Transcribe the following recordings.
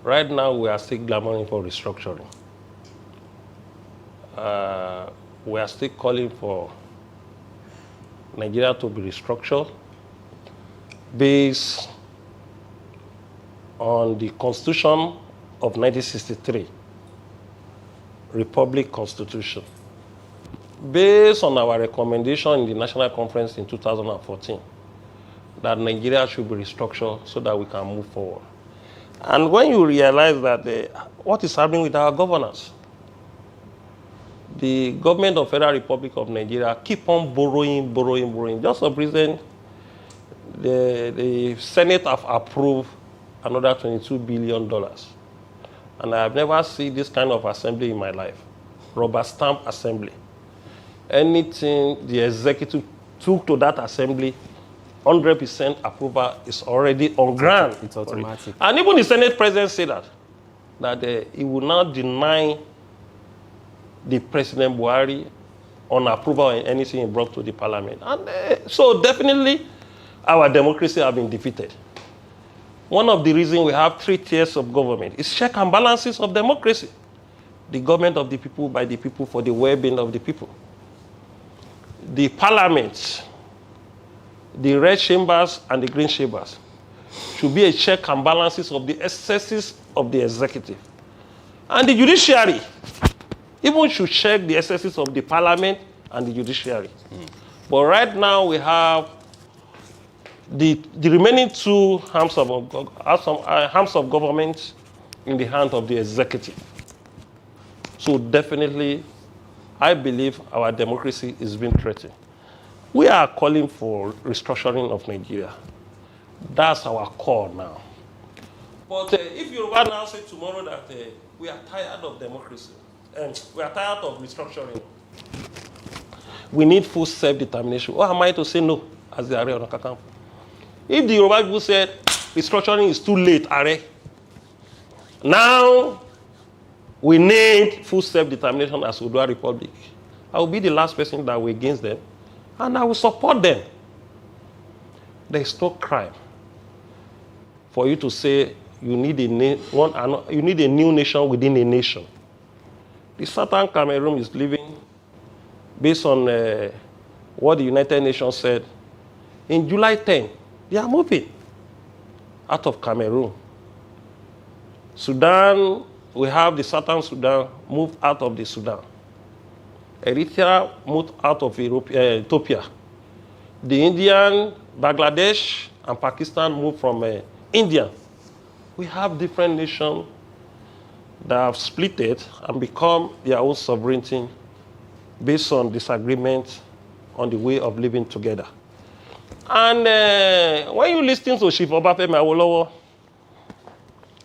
Right now, we are still clamoring for restructuring. We are still calling for Nigeria to be restructured based on the Constitution of 1963, Republic Constitution. Based on our recommendation in the National Conference in 2014, that Nigeria should be restructured so that we can move forward. And when you realize that what is happening with our governance, the government of Federal Republic of Nigeria keep on borrowing. Just of recent, the Senate have approved another $22 billion. And I have never seen this kind of assembly in my life. Rubber stamp assembly. Anything the executive took to that assembly, 100% approval is already on ground. It's automatic. And even the Senate president said that he will not deny the President Buhari on approval of anything he brought to the parliament. And so definitely our democracy has been defeated. One of the reasons we have 3 tiers of government is check and balances of democracy. The government of the people, by the people, for the well-being of the people. The parliament, the red chambers and the green chambers should be a check and balances of the excesses of the executive. And the judiciary even should check the excesses of the parliament and the judiciary. But right now we have the remaining 2 arms of government in the hand of the executive. So definitely, I believe our democracy is being threatened. We are calling for restructuring of Nigeria. That's our call now. But if Yoruba now say tomorrow that we are tired of democracy, and we are tired of restructuring, we need full self-determination. Or am I to say no, as the Aare Gani Adams? If the Yoruba people said restructuring is too late, Aare, now we need full self-determination as Oduduwa Republic, I will be the last person that will against them, and I will support them. There is no crime for you to say you need a new nation within a nation. The Southern Cameroon is living based on what the United Nations said. In July 10, they are moving out of Cameroon. Sudan, we have the Southern Sudan moved out of the Sudan. Eritrea moved out of Ethiopia. The Indian, Bangladesh, and Pakistan moved from India. We have different nations that have split it and become their own sovereignty based on disagreement on the way of living together. And when you listen to Chief Obafemi Awolowo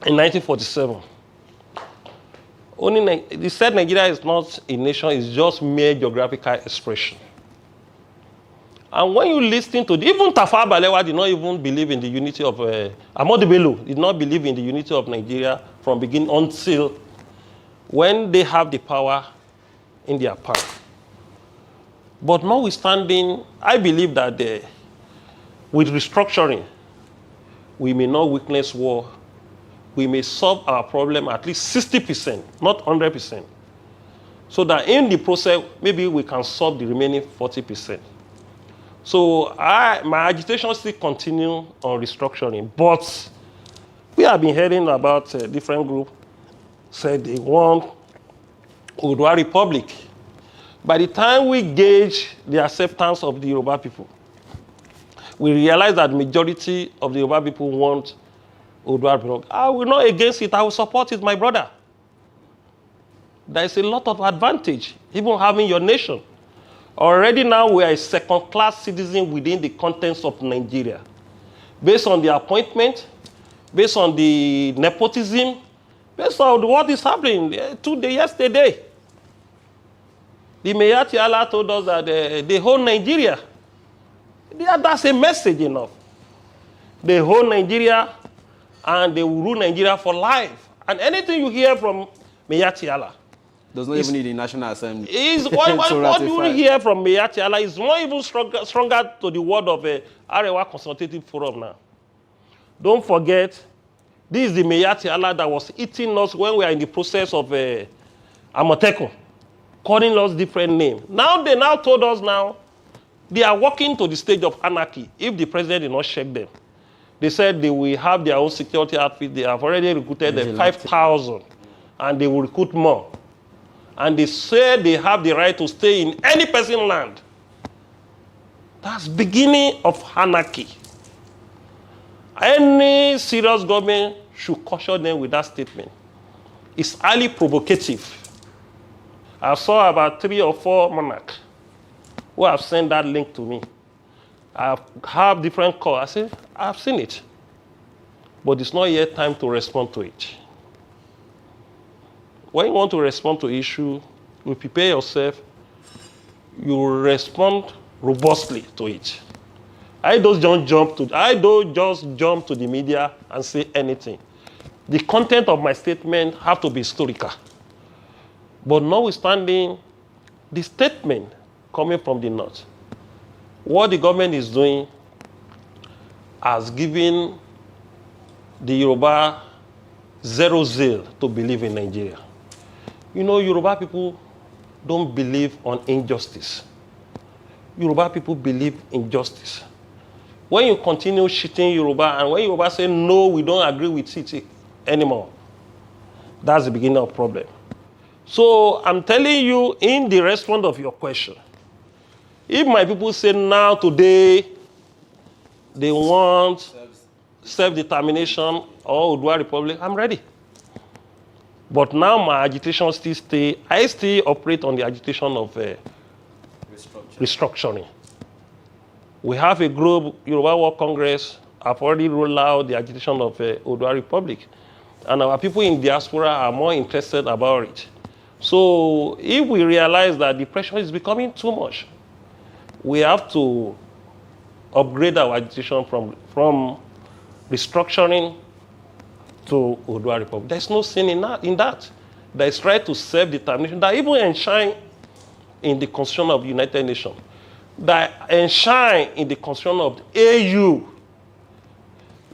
in 1947, he said Nigeria is not a nation, it's just mere geographical expression. And when you listen to even Tafawa Balewa did not even believe in the unity of Ahmadu Bello did not believe in the unity of Nigeria from beginning until when they have the power in their palm. But notwithstanding, I believe that with restructuring, we may not witness war. We may solve our problem at least 60%, not 100%. So that in the process, maybe we can solve the remaining 40%. So my agitation still continues on restructuring. But we have been hearing about different groups said they want Oduduwa Republic. By the time we gauge the acceptance of the Yoruba people, we realize that the majority of the Yoruba people want Oduduwa Republic. I will not against it, I will support it, my brother. There is a lot of advantage, even having your nation. Already now we are a second-class citizen within the contents of Nigeria. Based on the appointment, based on the nepotism, based on what is happening yesterday. The Mayor Tiala told us that they hold Nigeria. That's a message enough. They hold Nigeria and they will rule Nigeria for life. And anything you hear from Mayor Tiala does not even need the National Assembly. What you hear from Mayor Tiala is not even stronger to the word of Arewa Consultative Forum now. Don't forget, This is the Meyati Allah that was eating us when we are in the process of Amotekun, calling us different names. Now they now told us now, they are walking to the stage of anarchy if the president did not check them. They said they will have their own security outfit. They have already recruited 5,000 and they will recruit more. And they said they have the right to stay in any person's land. That's beginning of anarchy. Any serious government should caution them with that statement. It's highly provocative. I saw about 3 or 4 monarchs who have sent that link to me. I have different calls. I said, I've seen it. But it's not yet time to respond to it. When you want to respond to issue, you prepare yourself, you respond robustly to it. I don't just jump to the media and say anything. The content of my statement have to be historical. But notwithstanding the statement coming from the north, what the government is doing has given the Yoruba zero zeal to believe in Nigeria. You know, Yoruba people don't believe on injustice. Yoruba people believe in justice. When you continue cheating Yoruba, and when Yoruba say, no, we don't agree with it anymore, that's the beginning of the problem. So I'm telling you, in the response of your question, if my people say now, today, they want self-determination or Oduduwa Republic, I'm ready. But now my agitation still stay, I still operate on the agitation of restructuring. We have a group, Yoruba World Congress, have already rolled out the agitation of Oduduwa Republic. And our people in diaspora are more interested about it. So if we realize that the pressure is becoming too much, we have to upgrade our agitation from restructuring to Oduduwa Republic. There's no sin in that. There is right to self-determination that even enshrine in the Constitution of the United Nations, that enshrine in the Constitution of the AU.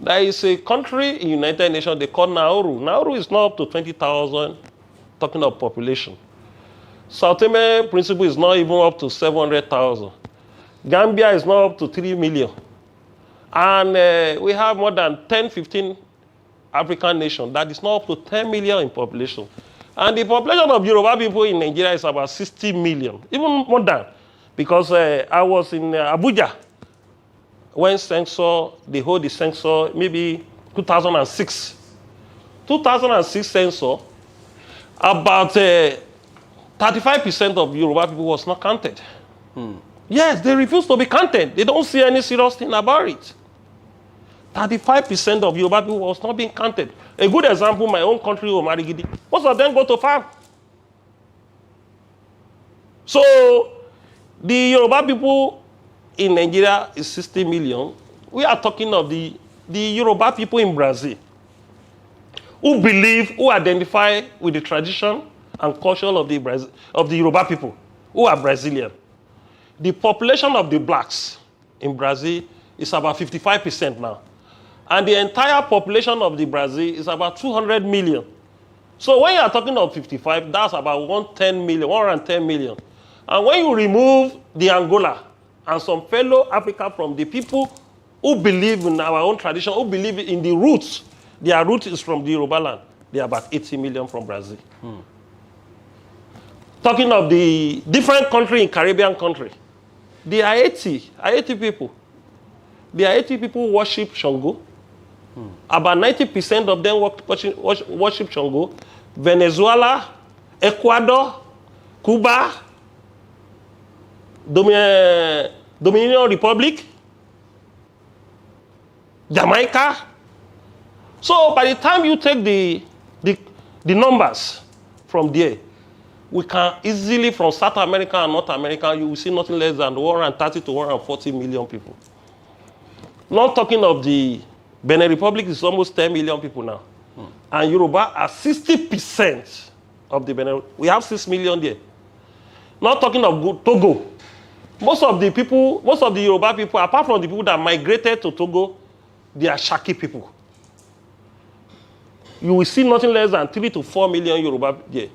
There is a country in the United Nations they call Nauru. Nauru is not up to 20,000, talking of population. Sao Tome Principe is not even up to 700,000. Gambia is not up to 3 million. And we have more than 10, 15 African nations that is not up to 10 million in population. And the population of Yoruba people in Nigeria is about 60 million, even more than. Because I was in Abuja when they hold the census, maybe 2006. 2006 census, about 35% of Yoruba people was not counted. Yes, they refuse to be counted. They don't see any serious thing about it. 35% of Yoruba people was not being counted. A good example, my own country, Aare Gani, most of them go to farm. So, the Yoruba people in Nigeria is 60 million. We are talking of the Yoruba people in Brazil who believe, who identify with the tradition and culture of the Yoruba people, who are Brazilian. The population of the blacks in Brazil is about 55% now. And the entire population of the Brazil is about 200 million. So when you are talking of 55, that's about 110 million. And when you remove the Angola and some fellow Africa from the people who believe in our own tradition, who believe in the roots, their root is from the Yoruba land, they are about 80 million from Brazil. Talking of the different country in Caribbean country, the Haiti people. The Haiti people worship Shango. About 90% of them worship Shango. Venezuela, Ecuador, Cuba, Dominican Republic, Jamaica. So by the time you take the numbers from there, we can easily, from South America and North America, you will see nothing less than 130 to 140 million people. Not talking of the Benin Republic is almost 10 million people now. And Yoruba are 60% of the Benin. We have 6 million there. Not talking of Togo. Most of the Yoruba people, apart from the people that migrated to Togo, they are Shaki people. you will see nothing less than 3 to 4 million Yoruba there.